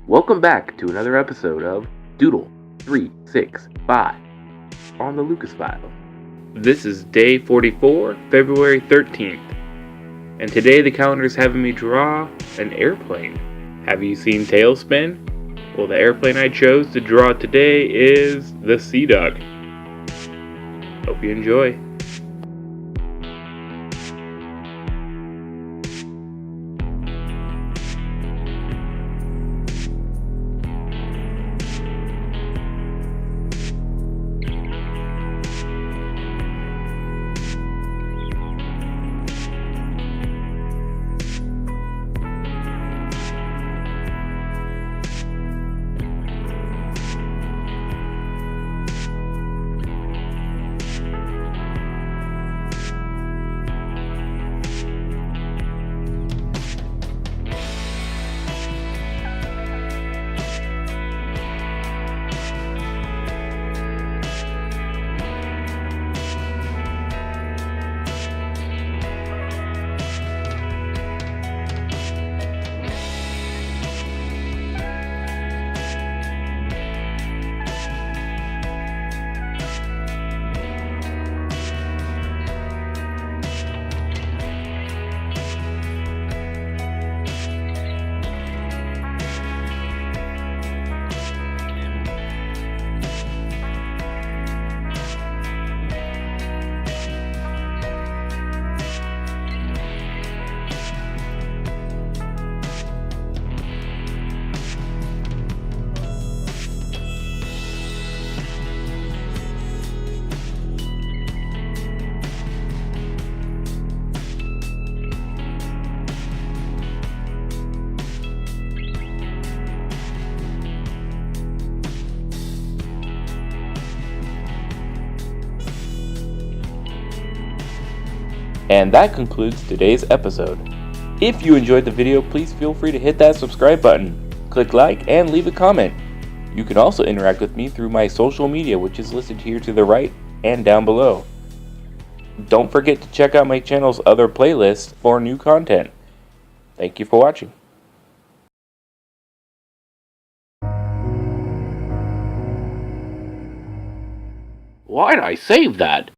Welcome back to another episode of Doodle365 on the LucasFiles. This is day 44, February 13th, and today the calendar is having me draw an airplane. Have you seen Tailspin? Well, the airplane I chose to draw today is the Sea Duck. Hope you enjoy. And that concludes today's episode. If you enjoyed the video, please feel free to hit that subscribe button, click like, and leave a comment. You can also interact with me through my social media, which is listed here to the right and down below. Don't forget to check out my channel's other playlists for new content. Thank you for watching. Why'd I save that?